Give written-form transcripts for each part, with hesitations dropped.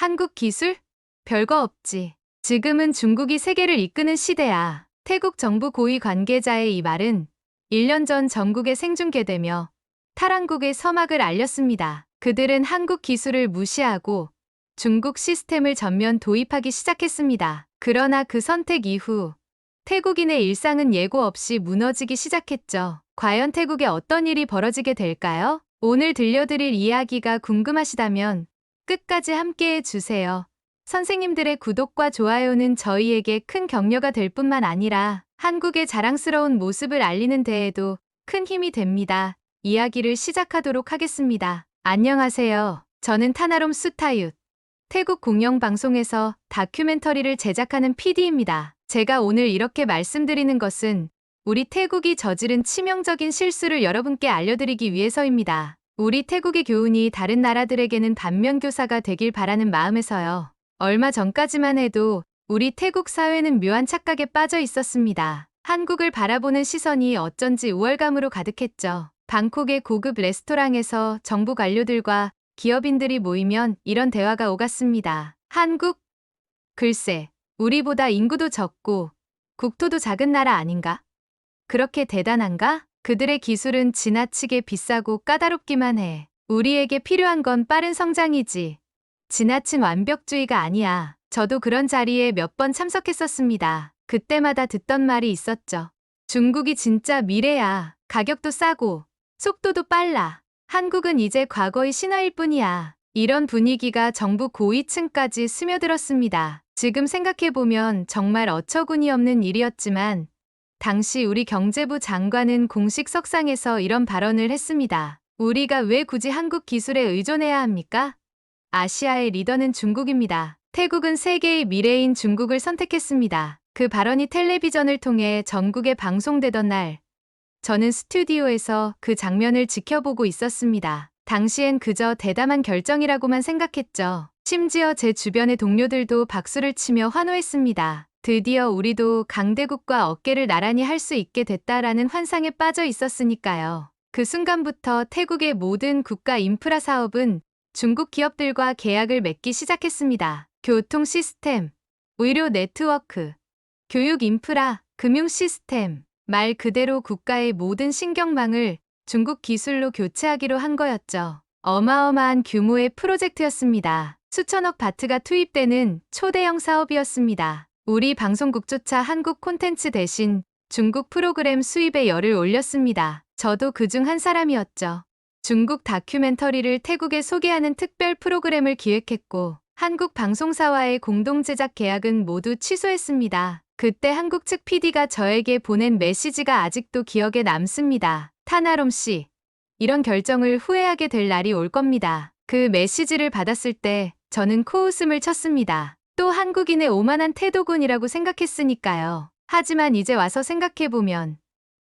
한국 기술? 별거 없지. 지금은 중국이 세계를 이끄는 시대야. 태국 정부 고위 관계자의 이 말은 1년 전 전국에 생중계되며 탈한국의 서막을 알렸습니다. 그들은 한국 기술을 무시하고 중국 시스템을 전면 도입하기 시작했습니다. 그러나 그 선택 이후 태국인의 일상은 예고 없이 무너지기 시작했죠. 과연 태국에 어떤 일이 벌어지게 될까요? 오늘 들려드릴 이야기가 궁금하시다면 끝까지 함께해 주세요. 선생님들의 구독과 좋아요는 저희에게 큰 격려가 될 뿐만 아니라 한국의 자랑스러운 모습을 알리는 데에도 큰 힘이 됩니다. 이야기를 시작하도록 하겠습니다. 안녕하세요. 저는 타나롬 수타윳. 태국 공영방송에서 다큐멘터리를 제작하는 PD입니다. 제가 오늘 이렇게 말씀드리는 것은 우리 태국이 저지른 치명적인 실수를 여러분께 알려드리기 위해서입니다. 우리 태국의 교훈이 다른 나라들에게는 반면교사가 되길 바라는 마음에서요. 얼마 전까지만 해도 우리 태국 사회는 묘한 착각에 빠져 있었습니다. 한국을 바라보는 시선이 어쩐지 우월감으로 가득했죠. 방콕의 고급 레스토랑에서 정부 관료들과 기업인들이 모이면 이런 대화가 오갔습니다. 한국? 글쎄, 우리보다 인구도 적고 국토도 작은 나라 아닌가? 그렇게 대단한가? 그들의 기술은 지나치게 비싸고 까다롭기만 해. 우리에게 필요한 건 빠른 성장이지. 지나친 완벽주의가 아니야. 저도 그런 자리에 몇 번 참석했었습니다. 그때마다 듣던 말이 있었죠. 중국이 진짜 미래야. 가격도 싸고 속도도 빨라. 한국은 이제 과거의 신화일 뿐이야. 이런 분위기가 정부 고위층까지 스며들었습니다. 지금 생각해보면 정말 어처구니 없는 일이었지만 당시 우리 경제부 장관은 공식 석상에서 이런 발언을 했습니다. 우리가 왜 굳이 한국 기술에 의존해야 합니까? 아시아의 리더는 중국입니다. 태국은 세계의 미래인 중국을 선택했습니다. 그 발언이 텔레비전을 통해 전국에 방송되던 날, 저는 스튜디오에서 그 장면을 지켜보고 있었습니다. 당시엔 그저 대담한 결정이라고만 생각했죠. 심지어 제 주변의 동료들도 박수를 치며 환호했습니다. 드디어 우리도 강대국과 어깨를 나란히 할 수 있게 됐다라는 환상에 빠져 있었으니까요. 그 순간부터 태국의 모든 국가 인프라 사업은 중국 기업들과 계약을 맺기 시작했습니다. 교통 시스템, 의료 네트워크, 교육 인프라, 금융 시스템, 말 그대로 국가의 모든 신경망을 중국 기술로 교체하기로 한 거였죠. 어마어마한 규모의 프로젝트였습니다. 수천억 바트가 투입되는 초대형 사업이었습니다. 우리 방송국조차 한국 콘텐츠 대신 중국 프로그램 수입에 열을 올렸습니다. 저도 그중 한 사람이었죠. 중국 다큐멘터리를 태국에 소개하는 특별 프로그램을 기획했고 한국 방송사와의 공동 제작 계약은 모두 취소했습니다. 그때 한국 측 PD가 저에게 보낸 메시지가 아직도 기억에 남습니다. 타나롬 씨, 이런 결정을 후회하게 될 날이 올 겁니다. 그 메시지를 받았을 때 저는 코웃음을 쳤습니다. 또 한국인의 오만한 태도군이라고 생각했으니까요. 하지만 이제 와서 생각해보면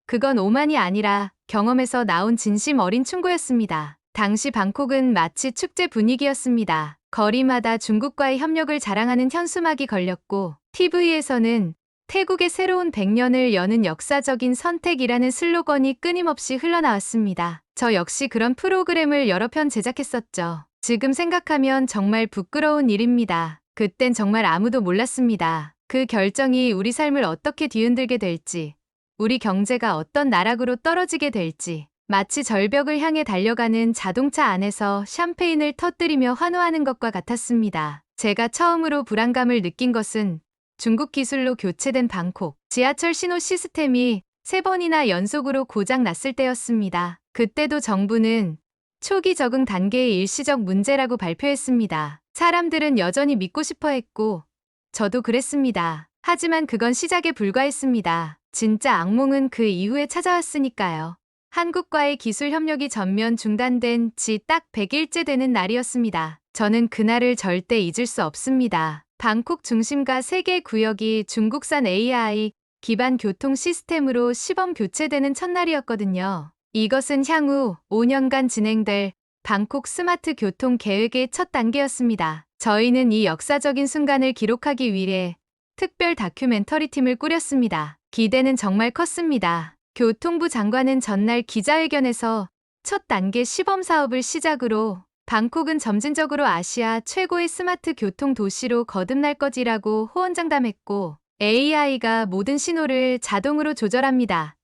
그건 오만이 아니라 경험에서 나온 진심 어린 충고였습니다. 당시 방콕은 마치 축제 분위기였습니다. 거리마다 중국과의 협력을 자랑하는 현수막이 걸렸고 TV에서는 태국의 새로운 100년을 여는 역사적인 선택이라는 슬로건이 끊임없이 흘러나왔습니다. 저 역시 그런 프로그램을 여러 편 제작했었죠. 지금 생각하면 정말 부끄러운 일입니다. 그땐 정말 아무도 몰랐습니다. 그 결정이 우리 삶을 어떻게 뒤흔들게 될지, 우리 경제가 어떤 나락으로 떨어지게 될지, 마치 절벽을 향해 달려가는 자동차 안에서 샴페인을 터뜨리며 환호하는 것과 같았습니다. 제가 처음으로 불안감을 느낀 것은 중국 기술로 교체된 방콕 지하철 신호 시스템이 3번이나 연속으로 고장 났을 때였습니다. 그때도 정부는 초기 적응 단계의 일시적 문제라고 발표했습니다. 사람들은 여전히 믿고 싶어 했고 저도 그랬습니다. 하지만 그건 시작에 불과했습니다. 진짜 악몽은 그 이후에 찾아왔으니까요. 한국과의 기술 협력이 전면 중단된 지 딱 100일째 되는 날이었습니다. 저는 그날을 절대 잊을 수 없습니다. 방콕 중심가 3개 구역이 중국산 AI 기반 교통 시스템으로 시범 교체되는 첫날이었거든요. 이것은 향후 5년간 진행될 방콕 스마트 교통 계획의 첫 단계였습니다. 저희는 이 역사적인 순간을 기록하기 위해 특별 다큐멘터리 팀을 꾸렸습니다. 기대는 정말 컸습니다. 교통부 장관은 전날 기자회견에서 첫 단계 시범 사업을 시작으로 방콕은 점진적으로 아시아 최고의 스마트 교통 도시로 거듭날 것이라고 호언장담했고 AI가 모든 신호를 자동으로 조절합니다.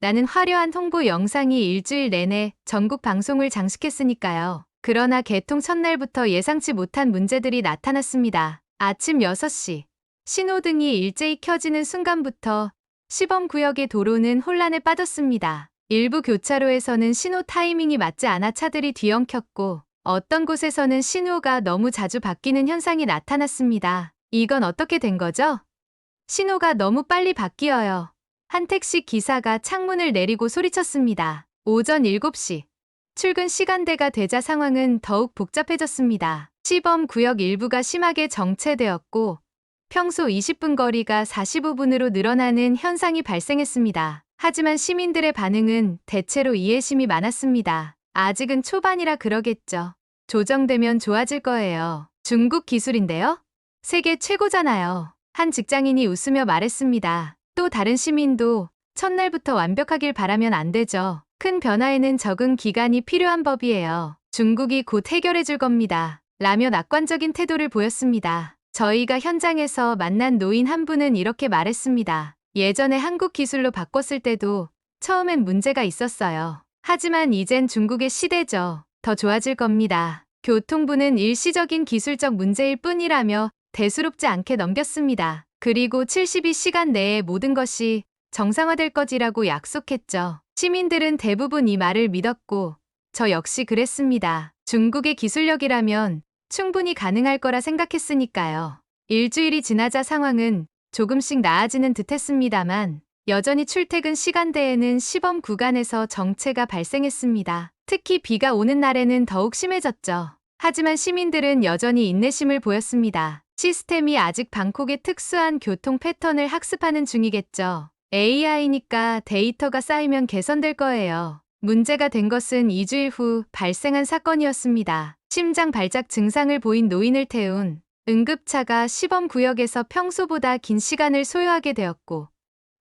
라는 화려한 홍보 영상이 일주일 내내 전국 방송을 장식했으니까요. 그러나 개통 첫날부터 예상치 못한 문제들이 나타났습니다. 아침 6시 신호등이 일제히 켜지는 순간부터 시범구역의 도로는 혼란에 빠졌습니다. 일부 교차로에서는 신호 타이밍이 맞지 않아 차들이 뒤엉켰고 어떤 곳에서는 신호가 너무 자주 바뀌는 현상이 나타났습니다. 이건 어떻게 된 거죠? 신호가 너무 빨리 바뀌어요. 한 택시 기사가 창문을 내리고 소리쳤습니다. 오전 7시. 출근 시간대가 되자 상황은 더욱 복잡해졌습니다. 시범 구역 일부가 심하게 정체되었고 평소 20분 거리가 45분으로 늘어나는 현상이 발생했습니다. 하지만 시민들의 반응은 대체로 이해심이 많았습니다. 아직은 초반이라 그러겠죠. 조정되면 좋아질 거예요. 중국 기술인데요? 세계 최고잖아요. 한 직장인이 웃으며 말했습니다. 또 다른 시민도 첫날부터 완벽하길 바라면 안 되죠. 큰 변화에는 적응 기간이 필요한 법이에요. 중국이 곧 해결해 줄 겁니다. 라며 낙관적인 태도를 보였습니다. 저희가 현장에서 만난 노인 한 분은 이렇게 말했습니다. 예전에 한국 기술로 바꿨을 때도 처음엔 문제가 있었어요. 하지만 이젠 중국의 시대죠. 더 좋아질 겁니다. 교통부는 일시적인 기술적 문제일 뿐이라며 대수롭지 않게 넘겼습니다. 그리고 72시간 내에 모든 것이 정상화될 것이라고 약속했죠. 시민들은 대부분 이 말을 믿었고 저 역시 그랬습니다. 중국의 기술력이라면 충분히 가능할 거라 생각했으니까요. 일주일이 지나자 상황은 조금씩 나아지는 듯했습니다만 여전히 출퇴근 시간대에는 시범 구간에서 정체가 발생했습니다. 특히 비가 오는 날에는 더욱 심해졌죠. 하지만 시민들은 여전히 인내심을 보였습니다. 시스템이 아직 방콕의 특수한 교통 패턴을 학습하는 중이겠죠. AI니까 데이터가 쌓이면 개선될 거예요. 문제가 된 것은 2주일 후 발생한 사건이었습니다. 심장 발작 증상을 보인 노인을 태운 응급차가 시범구역에서 평소보다 긴 시간을 소요하게 되었고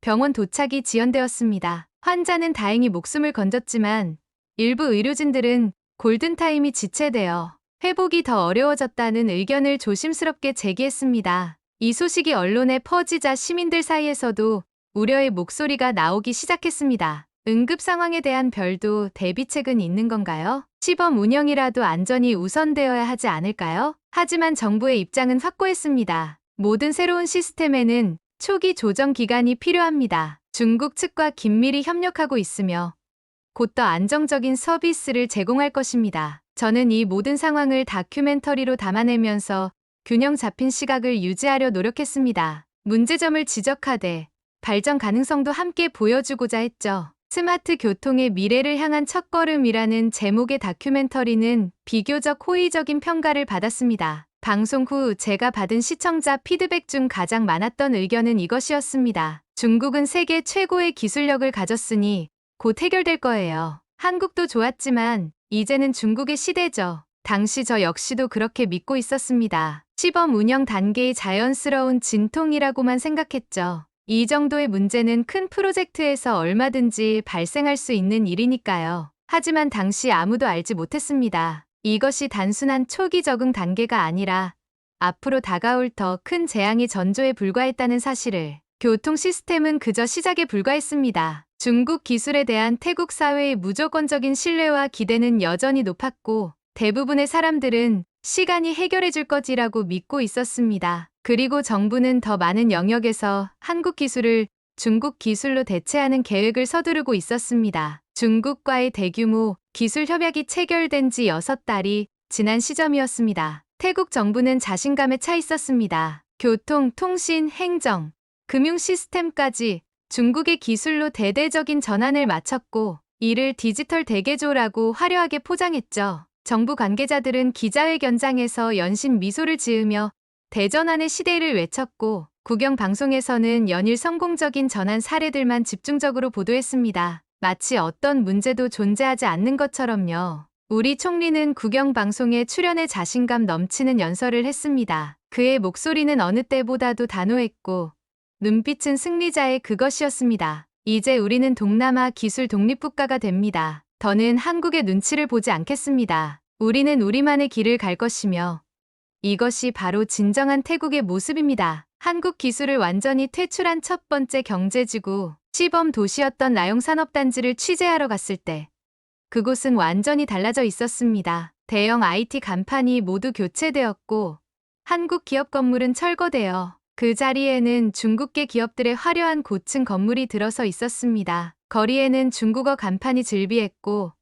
병원 도착이 지연되었습니다. 환자는 다행히 목숨을 건졌지만 일부 의료진들은 골든타임이 지체되어 회복이 더 어려워졌다는 의견을 조심스럽게 제기했습니다. 이 소식이 언론에 퍼지자 시민들 사이에서도 우려의 목소리가 나오기 시작했습니다. 응급 상황에 대한 별도 대비책은 있는 건가요? 시범 운영이라도 안전이 우선되어야 하지 않을까요? 하지만 정부의 입장은 확고했습니다. 모든 새로운 시스템에는 초기 조정 기간이 필요합니다. 중국 측과 긴밀히 협력하고 있으며 곧 더 안정적인 서비스를 제공할 것입니다. 저는 이 모든 상황을 다큐멘터리로 담아내면서 균형 잡힌 시각을 유지하려 노력했습니다. 문제점을 지적하되 발전 가능성도 함께 보여주고자 했죠. 스마트 교통의 미래를 향한 첫걸음이라는 제목의 다큐멘터리는 비교적 호의적인 평가를 받았습니다. 방송 후 제가 받은 시청자 피드백 중 가장 많았던 의견은 이것이었습니다. 중국은 세계 최고의 기술력을 가졌으니 곧 해결될 거예요. 한국도 좋았지만 이제는 중국의 시대죠. 당시 저 역시도 그렇게 믿고 있었습니다. 시범 운영 단계의 자연스러운 진통이라고만 생각했죠. 이 정도의 문제는 큰 프로젝트에서 얼마든지 발생할 수 있는 일이니까요. 하지만 당시 아무도 알지 못했습니다. 이것이 단순한 초기 적응 단계가 아니라 앞으로 다가올 더 큰 재앙이 전조에 불과했다는 사실을. 교통 시스템은 그저 시작에 불과했습니다. 중국 기술에 대한 태국 사회의 무조건적인 신뢰와 기대는 여전히 높았고 대부분의 사람들은 시간이 해결해 줄 것이라고 믿고 있었습니다. 그리고 정부는 더 많은 영역에서 한국 기술을 중국 기술로 대체하는 계획을 서두르고 있었습니다. 중국과의 대규모 기술 협약이 체결된 지 6달이 지난 시점이었습니다. 태국 정부는 자신감에 차 있었습니다. 교통, 통신, 행정, 금융 시스템까지 중국의 기술로 대대적인 전환을 마쳤고 이를 디지털 대개조라고 화려하게 포장했죠. 정부 관계자들은 기자회견장에서 연신 미소를 지으며 대전환의 시대를 외쳤고 국영 방송에서는 연일 성공적인 전환 사례들만 집중적으로 보도했습니다. 마치 어떤 문제도 존재하지 않는 것처럼요. 우리 총리는 국영 방송에 출연해 자신감 넘치는 연설을 했습니다. 그의 목소리는 어느 때보다도 단호했고 눈빛은 승리자의 그것이었습니다. 이제 우리는 동남아 기술 독립국가가 됩니다. 더는 한국의 눈치를 보지 않겠습니다. 우리는 우리만의 길을 갈 것이며 이것이 바로 진정한 태국의 모습입니다. 한국 기술을 완전히 퇴출한 첫 번째 경제지구, 시범 도시였던 나용 산업단지를 취재하러 갔을 때 그곳은 완전히 달라져 있었습니다. 대형 IT 간판이 모두 교체되었고 한국 기업 건물은 철거되어 그 자리에는 중국계 기업들의 화려한 고층 건물이 들어서 있었습니다. 거리에는 중국어 간판이 즐비했고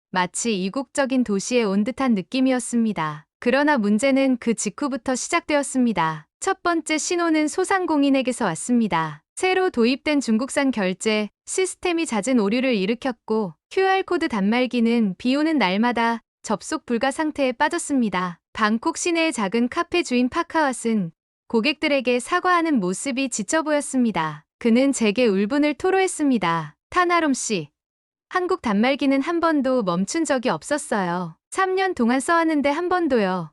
마치 이국적인 도시에 온 듯한 느낌이었습니다. 그러나 문제는 그 직후부터 시작되었습니다. 첫 번째 신호는 소상공인에게서 왔습니다. 새로 도입된 중국산 결제 시스템이 잦은 오류를 일으켰고 QR코드 단말기는 비 오는 날마다 접속 불가 상태에 빠졌습니다. 방콕 시내의 작은 카페 주인 파카왑은 고객들에게 사과하는 모습이 지쳐 보였습니다. 그는 제게 울분을 토로했습니다. 타나롬 씨, 한국 단말기는 한 번도 멈춘 적이 없었어요. 3년 동안 써왔는데 한 번도요.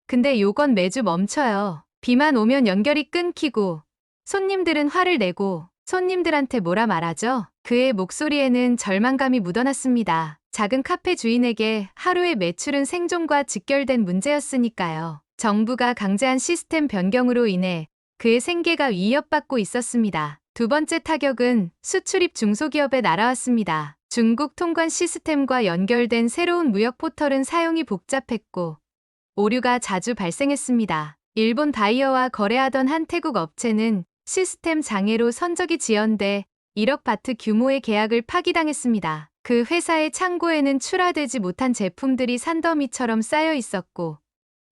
근데 요건 매주 멈춰요. 비만 오면 연결이 끊기고 손님들은 화를 내고 손님들한테 뭐라 말하죠? 그의 목소리에는 절망감이 묻어났습니다. 작은 카페 주인에게 하루의 매출은 생존과 직결된 문제였으니까요. 정부가 강제한 시스템 변경으로 인해 그의 생계가 위협받고 있었습니다. 두 번째 타격은 수출입 중소기업에 날아왔습니다. 중국 통관 시스템과 연결된 새로운 무역 포털은 사용이 복잡했고 오류가 자주 발생했습니다. 일본 바이어와 거래하던 한 태국 업체는 시스템 장애로 선적이 지연돼 1억 바트 규모의 계약을 파기당했습니다. 그 회사의 창고에는 출하되지 못한 제품들이 산더미처럼 쌓여 있었고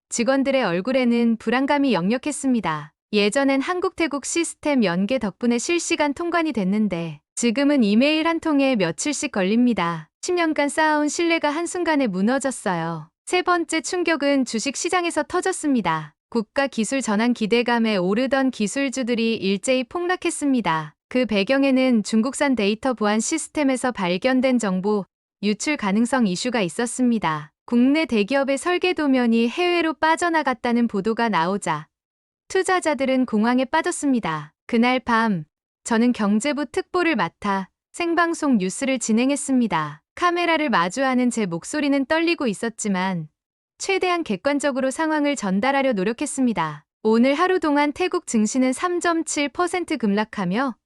직원들의 얼굴에는 불안감이 역력했습니다. 예전엔 한국-태국 시스템 연계 덕분에 실시간 통관이 됐는데 지금은 이메일 한 통에 며칠씩 걸립니다. 10년간 쌓아온 신뢰가 한순간에 무너졌어요. 세 번째 충격은 주식시장에서 터졌습니다. 국가 기술 전환 기대감에 오르던 기술주들이 일제히 폭락했습니다. 그 배경에는 중국산 데이터 보안 시스템에서 발견된 정보 유출 가능성 이슈가 있었습니다. 국내 대기업의 설계 도면이 해외로 빠져나갔다는 보도가 나오자 투자자들은 공황에 빠졌습니다. 그날 밤 저는 경제부 특보를 맡아 생방송 뉴스를 진행했습니다. 카메라를 마주하는 제 목소리는 떨리고 있었지만 최대한 객관적으로 상황을 전달하려 노력했습니다. 오늘 하루 동안 태국 증시는 3.7% 급락하며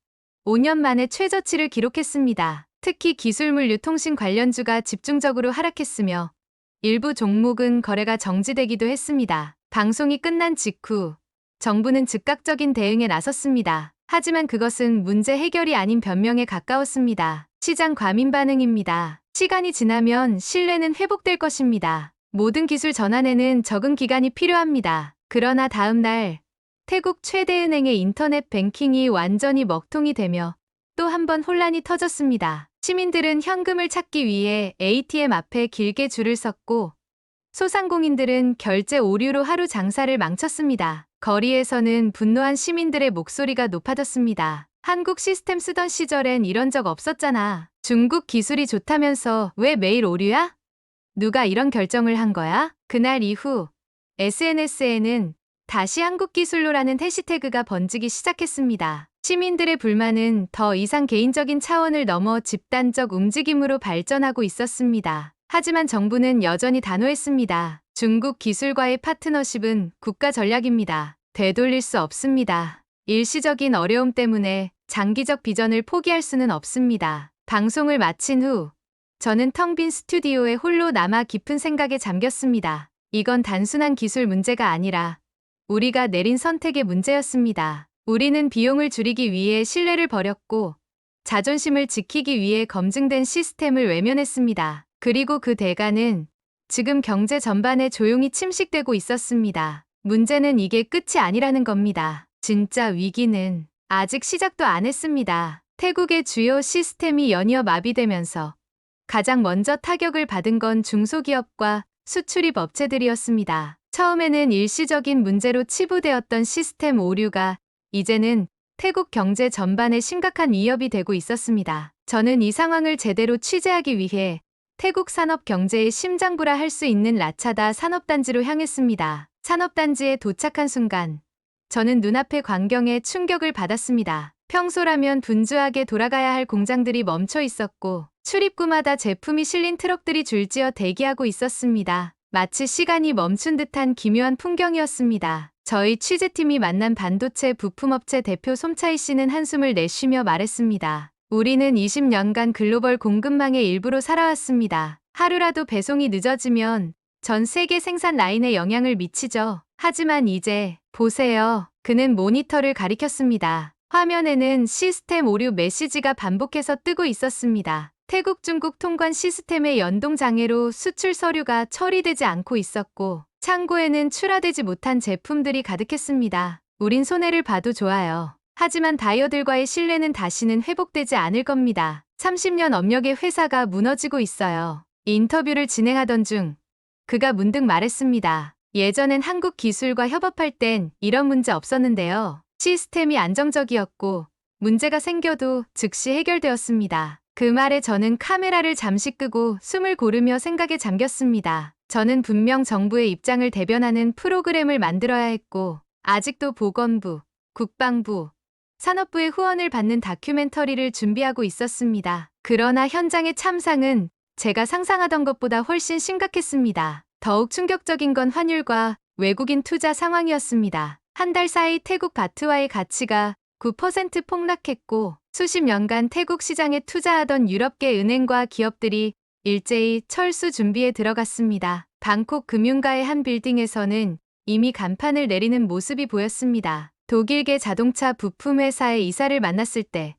5년 만에 최저치를 기록했습니다. 특히 기술물 유통신 관련주가 집중적으로 하락했으며 일부 종목은 거래가 정지되기도 했습니다. 방송이 끝난 직후 정부는 즉각적인 대응에 나섰습니다. 하지만 그것은 문제 해결이 아닌 변명에 가까웠습니다. 시장 과민 반응입니다. 시간이 지나면 신뢰는 회복될 것입니다. 모든 기술 전환에는 적응 기간이 필요합니다. 그러나 다음 날 태국 최대 은행의 인터넷 뱅킹이 완전히 먹통이 되며 또 한 번 혼란이 터졌습니다. 시민들은 현금을 찾기 위해 ATM 앞에 길게 줄을 섰고 소상공인들은 결제 오류로 하루 장사를 망쳤습니다. 거리에서는 분노한 시민들의 목소리가 높아졌습니다. 한국 시스템 쓰던 시절엔 이런 적 없었잖아. 중국 기술이 좋다면서 왜 매일 오류야? 누가 이런 결정을 한 거야? 그날 이후 SNS에는 다시 한국 기술로라는 해시태그가 번지기 시작했습니다. 시민들의 불만은 더 이상 개인적인 차원을 넘어 집단적 움직임으로 발전하고 있었습니다. 하지만 정부는 여전히 단호했습니다. 중국 기술과의 파트너십은 국가 전략입니다. 되돌릴 수 없습니다. 일시적인 어려움 때문에 장기적 비전을 포기할 수는 없습니다. 방송을 마친 후 저는 텅 빈 스튜디오에 홀로 남아 깊은 생각에 잠겼습니다. 이건 단순한 기술 문제가 아니라 우리가 내린 선택의 문제였습니다. 우리는 비용을 줄이기 위해 신뢰를 버렸고 자존심을 지키기 위해 검증된 시스템을 외면했습니다. 그리고 그 대가는 지금 경제 전반에 조용히 침식되고 있었습니다. 문제는 이게 끝이 아니라는 겁니다. 진짜 위기는 아직 시작도 안 했습니다. 태국의 주요 시스템이 연이어 마비되면서 가장 먼저 타격을 받은 건 중소기업과 수출입 업체들이었습니다. 처음에는 일시적인 문제로 치부되었던 시스템 오류가 이제는 태국 경제 전반에 심각한 위협이 되고 있었습니다. 저는 이 상황을 제대로 취재하기 위해 태국 산업 경제의 심장부라 할 수 있는 라차다 산업단지로 향했습니다. 산업단지에 도착한 순간 저는 눈앞의 광경에 충격을 받았습니다. 평소라면 분주하게 돌아가야 할 공장들이 멈춰 있었고 출입구마다 제품이 실린 트럭들이 줄지어 대기하고 있었습니다. 마치 시간이 멈춘 듯한 기묘한 풍경이었습니다. 저희 취재팀이 만난 반도체 부품업체 대표 솜차이 씨는 한숨을 내쉬며 말했습니다. 우리는 20년간 글로벌 공급망의 일부로 살아왔습니다. 하루라도 배송이 늦어지면 전 세계 생산 라인에 영향을 미치죠. 하지만 이제 보세요. 그는 모니터를 가리켰습니다. 화면에는 시스템 오류 메시지가 반복해서 뜨고 있었습니다. 태국 중국 통관 시스템의 연동 장애로 수출 서류가 처리되지 않고 있었고 창고에는 출하되지 못한 제품들이 가득했습니다. 우린 손해를 봐도 좋아요. 하지만 다이어들과의 신뢰는 다시는 회복되지 않을 겁니다. 30년 업력의 회사가 무너지고 있어요. 인터뷰를 진행하던 중 그가 문득 말했습니다. 예전엔 한국 기술과 협업할 땐 이런 문제 없었는데요. 시스템이 안정적이었고 문제가 생겨도 즉시 해결되었습니다. 그 말에 저는 카메라를 잠시 끄고 숨을 고르며 생각에 잠겼습니다. 저는 분명 정부의 입장을 대변하는 프로그램을 만들어야 했고 아직도 보건부, 국방부, 산업부의 후원을 받는 다큐멘터리를 준비하고 있었습니다. 그러나 현장의 참상은 제가 상상하던 것보다 훨씬 심각했습니다. 더욱 충격적인 건 환율과 외국인 투자 상황이었습니다. 한 달 사이 태국 바트와의 가치가 9% 폭락했고 수십 년간 태국 시장에 투자하던 유럽계 은행과 기업들이 일제히 철수 준비에 들어갔습니다. 방콕 금융가의 한 빌딩에서는 이미 간판을 내리는 모습이 보였습니다. 독일계 자동차 부품 회사의 이사를 만났을 때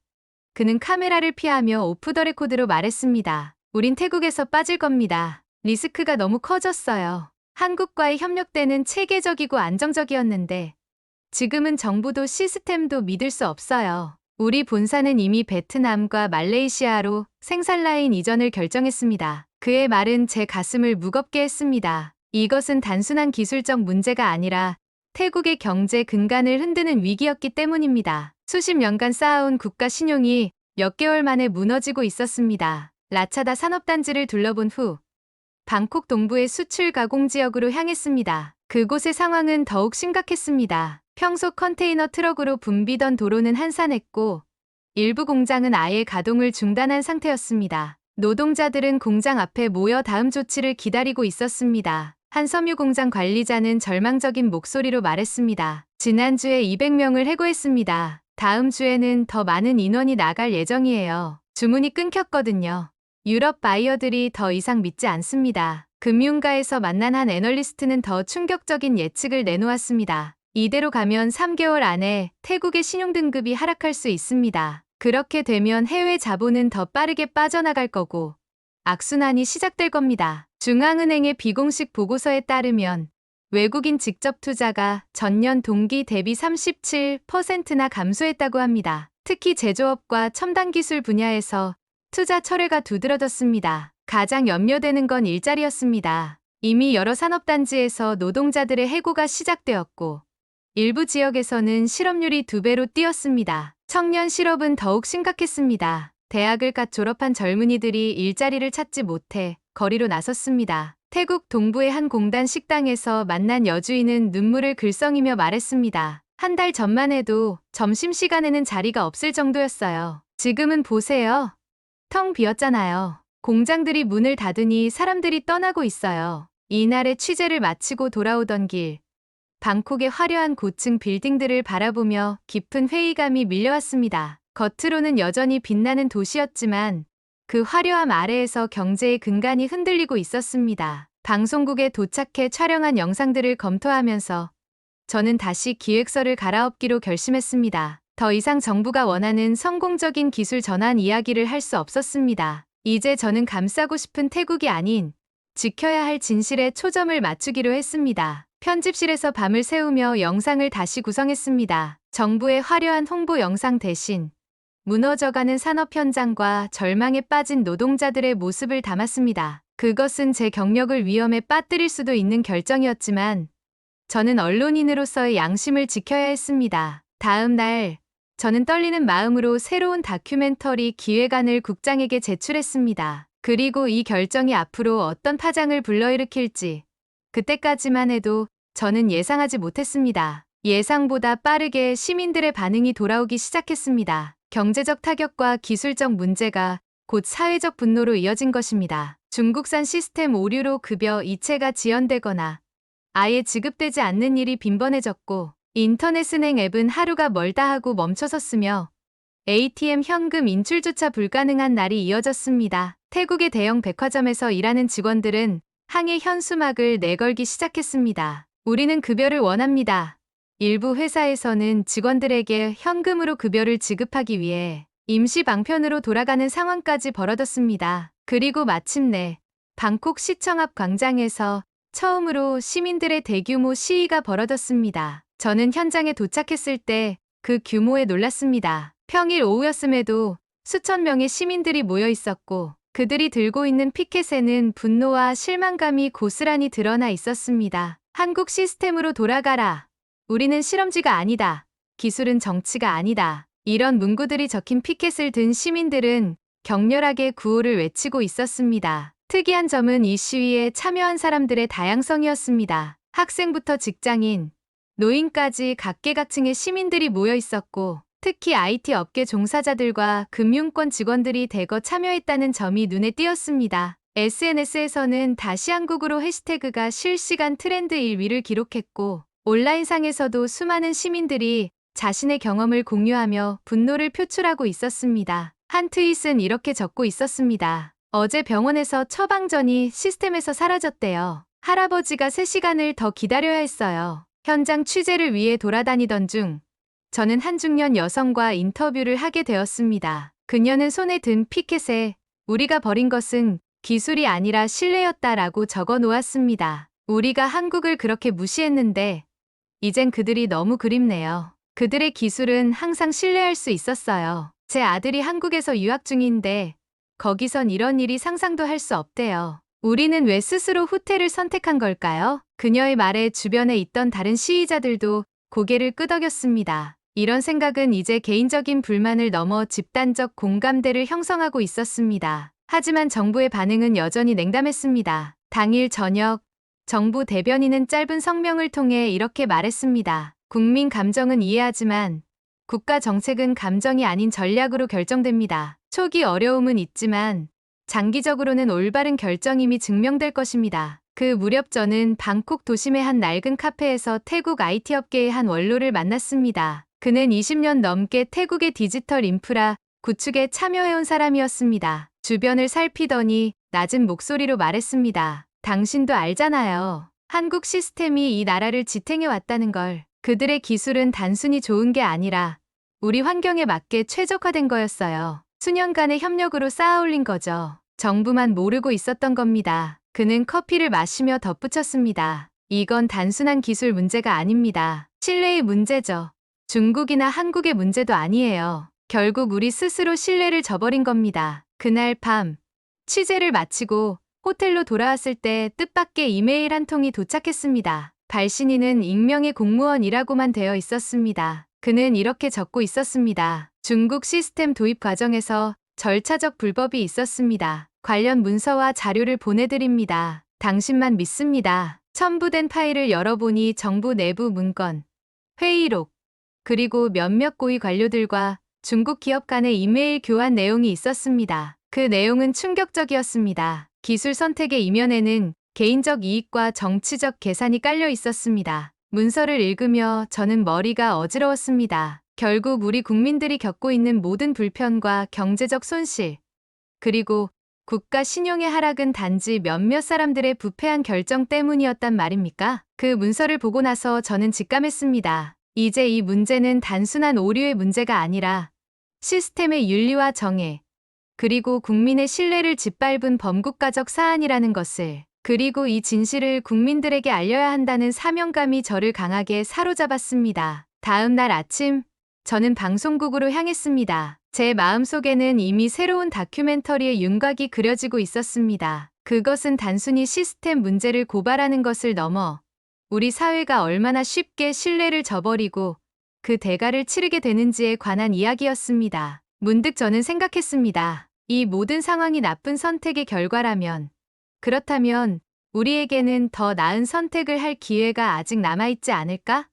그는 카메라를 피하며 오프 더 레코드로 말했습니다. 우린 태국에서 빠질 겁니다. 리스크가 너무 커졌어요. 한국과의 협력 때는 체계적이고 안정적이었는데 지금은 정부도 시스템도 믿을 수 없어요. 우리 본사는 이미 베트남과 말레이시아로 생산 라인 이전을 결정했습니다. 그의 말은 제 가슴을 무겁게 했습니다. 이것은 단순한 기술적 문제가 아니라 태국의 경제 근간을 흔드는 위기였기 때문입니다. 수십 년간 쌓아온 국가 신용이 몇 개월 만에 무너지고 있었습니다. 라차다 산업단지를 둘러본 후 방콕 동부의 수출 가공 지역으로 향했습니다. 그곳의 상황은 더욱 심각했습니다. 평소 컨테이너 트럭으로 붐비던 도로는 한산했고 일부 공장은 아예 가동을 중단한 상태였습니다. 노동자들은 공장 앞에 모여 다음 조치를 기다리고 있었습니다. 한 섬유 공장 관리자는 절망적인 목소리로 말했습니다. 지난주에 200명을 해고했습니다. 다음 주에는 더 많은 인원이 나갈 예정이에요. 주문이 끊겼거든요. 유럽 바이어들이 더 이상 믿지 않습니다. 금융가에서 만난 한 애널리스트는 더 충격적인 예측을 내놓았습니다. 이대로 가면 3개월 안에 태국의 신용등급이 하락할 수 있습니다. 그렇게 되면 해외 자본은 더 빠르게 빠져나갈 거고 악순환이 시작될 겁니다. 중앙은행의 비공식 보고서에 따르면 외국인 직접 투자가 전년 동기 대비 37%나 감소했다고 합니다. 특히 제조업과 첨단 기술 분야에서 투자 철회가 두드러졌습니다. 가장 염려되는 건 일자리였습니다. 이미 여러 산업단지에서 노동자들의 해고가 시작되었고 일부 지역에서는 실업률이 2배로 뛰었습니다. 청년 실업은 더욱 심각했습니다. 대학을 갓 졸업한 젊은이들이 일자리를 찾지 못해 거리로 나섰습니다. 태국 동부의 한 공단 식당에서 만난 여주인은 눈물을 글썽이며 말했습니다. 한 달 전만 해도 점심시간에는 자리가 없을 정도였어요. 지금은 보세요. 텅 비었잖아요. 공장들이 문을 닫으니 사람들이 떠나고 있어요. 이날의 취재를 마치고 돌아오던 길, 방콕의 화려한 고층 빌딩들을 바라보며 깊은 회의감이 밀려왔습니다. 겉으로는 여전히 빛나는 도시였지만 그 화려함 아래에서 경제의 근간이 흔들리고 있었습니다. 방송국에 도착해 촬영한 영상들을 검토하면서 저는 다시 기획서를 갈아엎기로 결심했습니다. 더 이상 정부가 원하는 성공적인 기술 전환 이야기를 할 수 없었습니다. 이제 저는 감싸고 싶은 태국이 아닌 지켜야 할 진실에 초점을 맞추기로 했습니다. 편집실에서 밤을 새우며 영상을 다시 구성했습니다. 정부의 화려한 홍보 영상 대신 무너져가는 산업 현장과 절망에 빠진 노동자들의 모습을 담았습니다. 그것은 제 경력을 위험에 빠뜨릴 수도 있는 결정이었지만 저는 언론인으로서의 양심을 지켜야 했습니다. 다음 날 저는 떨리는 마음으로 새로운 다큐멘터리 기획안을 국장에게 제출했습니다. 그리고 이 결정이 앞으로 어떤 파장을 불러일으킬지 그때까지만 해도 저는 예상하지 못했습니다. 예상보다 빠르게 시민들의 반응이 돌아오기 시작했습니다. 경제적 타격과 기술적 문제가 곧 사회적 분노로 이어진 것입니다. 중국산 시스템 오류로 급여 이체가 지연되거나 아예 지급되지 않는 일이 빈번해졌고, 인터넷 은행 앱은 하루가 멀다 하고 멈춰섰으며 ATM 현금 인출조차 불가능한 날이 이어졌습니다. 태국의 대형 백화점에서 일하는 직원들은 항해 현수막을 내걸기 시작했습니다. 우리는 급여를 원합니다. 일부 회사에서는 직원들에게 현금으로 급여를 지급하기 위해 임시 방편으로 돌아가는 상황까지 벌어졌습니다. 그리고 마침내 방콕 시청 앞 광장에서 처음으로 시민들의 대규모 시위가 벌어졌습니다. 저는 현장에 도착했을 때 그 규모에 놀랐습니다. 평일 오후였음에도 수천 명의 시민들이 모여 있었고, 그들이 들고 있는 피켓에는 분노와 실망감이 고스란히 드러나 있었습니다. 한국 시스템으로 돌아가라. 우리는 실험쥐가 아니다. 기술은 정치가 아니다. 이런 문구들이 적힌 피켓을 든 시민들은 격렬하게 구호를 외치고 있었습니다. 특이한 점은 이 시위에 참여한 사람들의 다양성이었습니다. 학생부터 직장인, 노인까지 각계각층의 시민들이 모여 있었고, 특히 IT 업계 종사자들과 금융권 직원들이 대거 참여했다는 점이 눈에 띄었습니다. SNS에서는 다시 한국으로 해시태그가 실시간 트렌드 1위를 기록했고, 온라인상에서도 수많은 시민들이 자신의 경험을 공유하며 분노를 표출하고 있었습니다. 한 트윗은 이렇게 적고 있었습니다. 어제 병원에서 처방전이 시스템에서 사라졌대요. 할아버지가 3시간을 더 기다려야 했어요. 현장 취재를 위해 돌아다니던 중 저는 한 중년 여성과 인터뷰를 하게 되었습니다. 그녀는 손에 든 피켓에 우리가 버린 것은 기술이 아니라 신뢰였다라고 적어 놓았습니다. 우리가 한국을 그렇게 무시했는데 이젠 그들이 너무 그립네요. 그들의 기술은 항상 신뢰할 수 있었어요. 제 아들이 한국에서 유학 중인데 거기선 이런 일이 상상도 할 수 없대요. 우리는 왜 스스로 후퇴를 선택한 걸까요? 그녀의 말에 주변에 있던 다른 시위자들도 고개를 끄덕였습니다. 이런 생각은 이제 개인적인 불만을 넘어 집단적 공감대를 형성하고 있었습니다. 하지만 정부의 반응은 여전히 냉담했습니다. 당일 저녁, 정부 대변인은 짧은 성명을 통해 이렇게 말했습니다. 국민 감정은 이해하지만 국가 정책은 감정이 아닌 전략으로 결정됩니다. 초기 어려움은 있지만 장기적으로는 올바른 결정임이 증명될 것입니다. 그 무렵 저는 방콕 도심의 한 낡은 카페에서 태국 IT 업계의 한 원로를 만났습니다. 그는 20년 넘게 태국의 디지털 인프라 구축에 참여해온 사람이었습니다. 주변을 살피더니 낮은 목소리로 말했습니다. 당신도 알잖아요. 한국 시스템이 이 나라를 지탱해 왔다는 걸. 그들의 기술은 단순히 좋은 게 아니라 우리 환경에 맞게 최적화된 거였어요. 수년간의 협력으로 쌓아올린 거죠. 정부만 모르고 있었던 겁니다. 그는 커피를 마시며 덧붙였습니다. 이건 단순한 기술 문제가 아닙니다. 신뢰의 문제죠. 중국이나 한국의 문제도 아니에요. 결국 우리 스스로 신뢰를 저버린 겁니다. 그날 밤, 취재를 마치고 호텔로 돌아왔을 때 뜻밖의 이메일 한 통이 도착했습니다. 발신인은 익명의 공무원이라고만 되어 있었습니다. 그는 이렇게 적고 있었습니다. 중국 시스템 도입 과정에서 절차적 불법이 있었습니다. 관련 문서와 자료를 보내드립니다. 당신만 믿습니다. 첨부된 파일을 열어보니 정부 내부 문건, 회의록, 그리고 몇몇 고위 관료들과 중국 기업 간의 이메일 교환 내용이 있었습니다. 그 내용은 충격적이었습니다. 기술 선택의 이면에는 개인적 이익과 정치적 계산이 깔려 있었습니다. 문서를 읽으며 저는 머리가 어지러웠습니다. 결국 우리 국민들이 겪고 있는 모든 불편과 경제적 손실, 그리고 국가 신용의 하락은 단지 몇몇 사람들의 부패한 결정 때문이었단 말입니까? 그 문서를 보고 나서 저는 직감했습니다. 이제 이 문제는 단순한 오류의 문제가 아니라 시스템의 윤리와 정의, 그리고 국민의 신뢰를 짓밟은 범국가적 사안이라는 것을, 그리고 이 진실을 국민들에게 알려야 한다는 사명감이 저를 강하게 사로잡았습니다. 다음 날 아침, 저는 방송국으로 향했습니다. 제 마음속에는 이미 새로운 다큐멘터리의 윤곽이 그려지고 있었습니다. 그것은 단순히 시스템 문제를 고발하는 것을 넘어 우리 사회가 얼마나 쉽게 신뢰를 저버리고 그 대가를 치르게 되는지에 관한 이야기였습니다. 문득 저는 생각했습니다. 이 모든 상황이 나쁜 선택의 결과라면, 그렇다면 우리에게는 더 나은 선택을 할 기회가 아직 남아있지 않을까?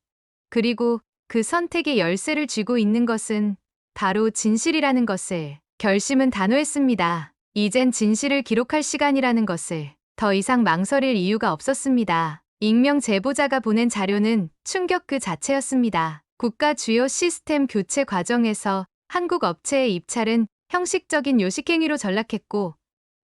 그리고 그 선택의 열쇠를 쥐고 있는 것은 바로 진실이라는 것을. 결심은 단호했습니다. 이젠 진실을 기록할 시간이라는 것을 더 이상 망설일 이유가 없었습니다. 익명 제보자가 보낸 자료는 충격 그 자체였습니다. 국가 주요 시스템 교체 과정에서 한국 업체의 입찰은 형식적인 요식행위로 전락했고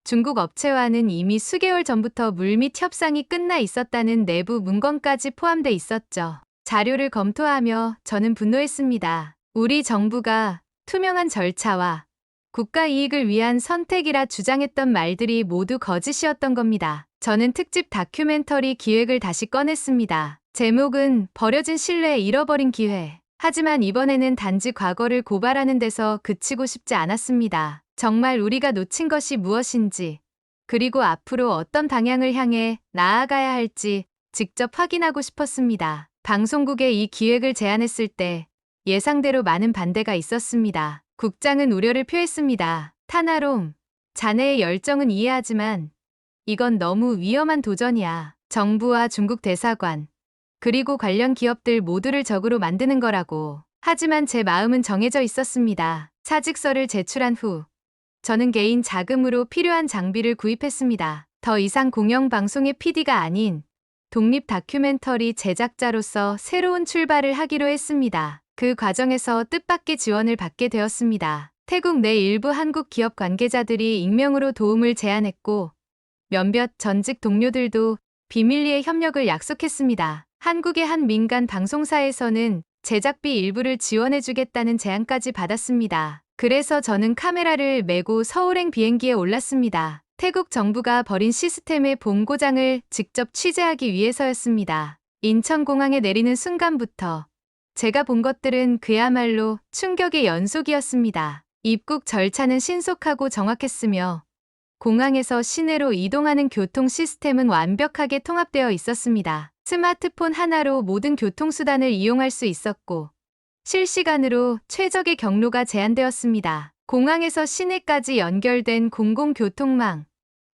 중국 업체와는 이미 수개월 전부터 물밑 협상이 끝나 있었다는 내부 문건까지 포함돼 있었죠. 자료를 검토하며 저는 분노했습니다. 우리 정부가 투명한 절차와 국가 이익을 위한 선택이라 주장했던 말들이 모두 거짓이었던 겁니다. 저는 특집 다큐멘터리 기획을 다시 꺼냈습니다. 제목은 버려진 신뢰, 잃어버린 기회. 하지만 이번에는 단지 과거를 고발하는 데서 그치고 싶지 않았습니다. 정말 우리가 놓친 것이 무엇인지, 그리고 앞으로 어떤 방향을 향해 나아가야 할지 직접 확인하고 싶었습니다. 방송국에 이 기획을 제안했을 때 예상대로 많은 반대가 있었습니다. 국장은 우려를 표했습니다. 타나롬, 자네의 열정은 이해하지만 이건 너무 위험한 도전이야. 정부와 중국 대사관, 그리고 관련 기업들 모두를 적으로 만드는 거라고. 하지만 제 마음은 정해져 있었습니다. 사직서를 제출한 후 저는 개인 자금으로 필요한 장비를 구입했습니다. 더 이상 공영방송의 PD가 아닌 독립 다큐멘터리 제작자로서 새로운 출발을 하기로 했습니다. 그 과정에서 뜻밖의 지원을 받게 되었습니다. 태국 내 일부 한국 기업 관계자들이 익명으로 도움을 제안했고 몇몇 전직 동료들도 비밀리에 협력을 약속했습니다. 한국의 한 민간 방송사에서는 제작비 일부를 지원해주겠다는 제안까지 받았습니다. 그래서 저는 카메라를 메고 서울행 비행기에 올랐습니다. 태국 정부가 버린 시스템의 본고장을 직접 취재하기 위해서였습니다. 인천공항에 내리는 순간부터 제가 본 것들은 그야말로 충격의 연속이었습니다. 입국 절차는 신속하고 정확했으며 공항에서 시내로 이동하는 교통 시스템은 완벽하게 통합되어 있었습니다. 스마트폰 하나로 모든 교통수단을 이용할 수 있었고 실시간으로 최적의 경로가 제한되었습니다. 공항에서 시내까지 연결된 공공교통망,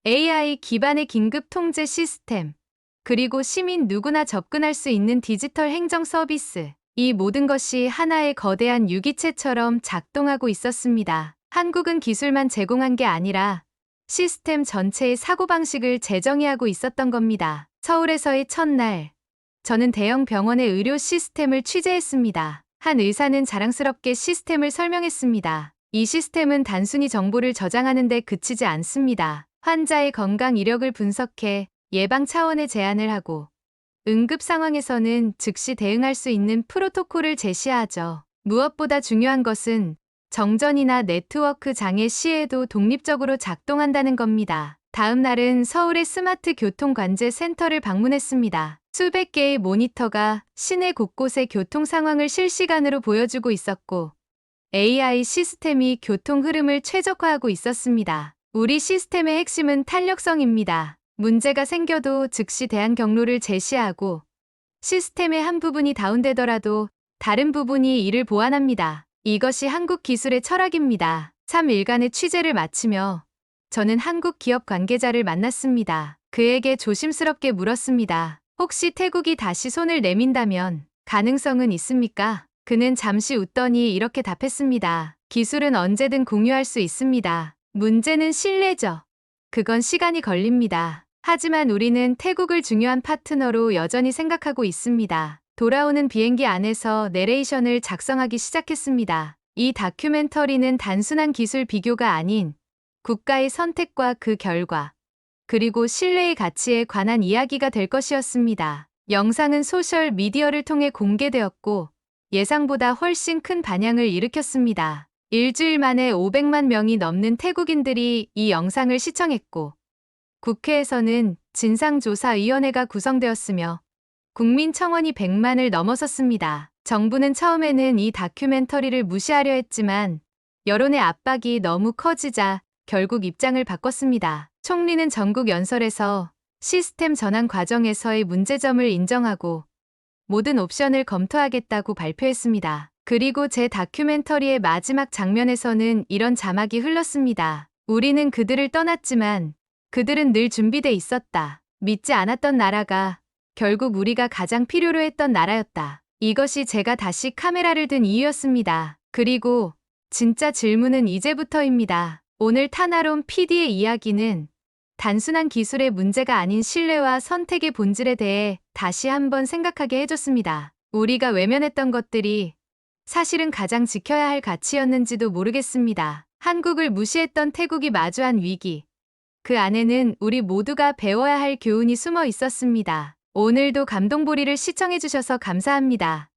AI 기반의 긴급 통제 시스템, 그리고 시민 누구나 접근할 수 있는 디지털 행정 서비스. 이 모든 것이 하나의 거대한 유기체처럼 작동하고 있었습니다. 한국은 기술만 제공한 게 아니라 시스템 전체의 사고방식을 재정의하고 있었던 겁니다. 서울에서의 첫날, 저는 대형 병원의 의료 시스템을 취재했습니다. 한 의사는 자랑스럽게 시스템을 설명했습니다. 이 시스템은 단순히 정보를 저장하는 데 그치지 않습니다. 환자의 건강 이력을 분석해 예방 차원의 제안을 하고 응급 상황에서는 즉시 대응할 수 있는 프로토콜을 제시하죠. 무엇보다 중요한 것은 정전이나 네트워크 장애 시에도 독립적으로 작동한다는 겁니다. 다음 날은 서울의 스마트 교통관제 센터를 방문했습니다. 수백 개의 모니터가 시내 곳곳의 교통 상황을 실시간으로 보여주고 있었고 AI 시스템이 교통 흐름을 최적화하고 있었습니다. 우리 시스템의 핵심은 탄력성입니다. 문제가 생겨도 즉시 대안 경로를 제시하고 시스템의 한 부분이 다운되더라도 다른 부분이 이를 보완합니다. 이것이 한국 기술의 철학입니다. 3일간의 취재를 마치며 저는 한국 기업 관계자를 만났습니다. 그에게 조심스럽게 물었습니다. 혹시 태국이 다시 손을 내민다면 가능성은 있습니까? 그는 잠시 웃더니 이렇게 답했습니다. 기술은 언제든 공유할 수 있습니다. 문제는 신뢰죠. 그건 시간이 걸립니다. 하지만 우리는 태국을 중요한 파트너로 여전히 생각하고 있습니다. 돌아오는 비행기 안에서 내레이션을 작성하기 시작했습니다. 이 다큐멘터리는 단순한 기술 비교가 아닌 국가의 선택과 그 결과, 그리고 신뢰의 가치에 관한 이야기가 될 것이었습니다. 영상은 소셜 미디어를 통해 공개되었고 예상보다 훨씬 큰 반향을 일으켰습니다. 일주일 만에 500만 명이 넘는 태국인들이 이 영상을 시청했고 국회에서는 진상조사위원회가 구성되었으며 국민청원이 100만을 넘어섰습니다. 정부는 처음에는 이 다큐멘터리를 무시하려 했지만 여론의 압박이 너무 커지자 결국 입장을 바꿨습니다. 총리는 전국 연설에서 시스템 전환 과정에서의 문제점을 인정하고 모든 옵션을 검토하겠다고 발표했습니다. 그리고 제 다큐멘터리의 마지막 장면에서는 이런 자막이 흘렀습니다. 우리는 그들을 떠났지만 그들은 늘 준비돼 있었다. 믿지 않았던 나라가 결국 우리가 가장 필요로 했던 나라였다. 이것이 제가 다시 카메라를 든 이유였습니다. 그리고 진짜 질문은 이제부터입니다. 오늘 타나론 PD의 이야기는 단순한 기술의 문제가 아닌 신뢰와 선택의 본질에 대해 다시 한번 생각하게 해줬습니다. 우리가 외면했던 것들이 사실은 가장 지켜야 할 가치였는지도 모르겠습니다. 한국을 무시했던 태국이 마주한 위기. 그 안에는 우리 모두가 배워야 할 교훈이 숨어 있었습니다. 오늘도 감동보리를 시청해주셔서 감사합니다.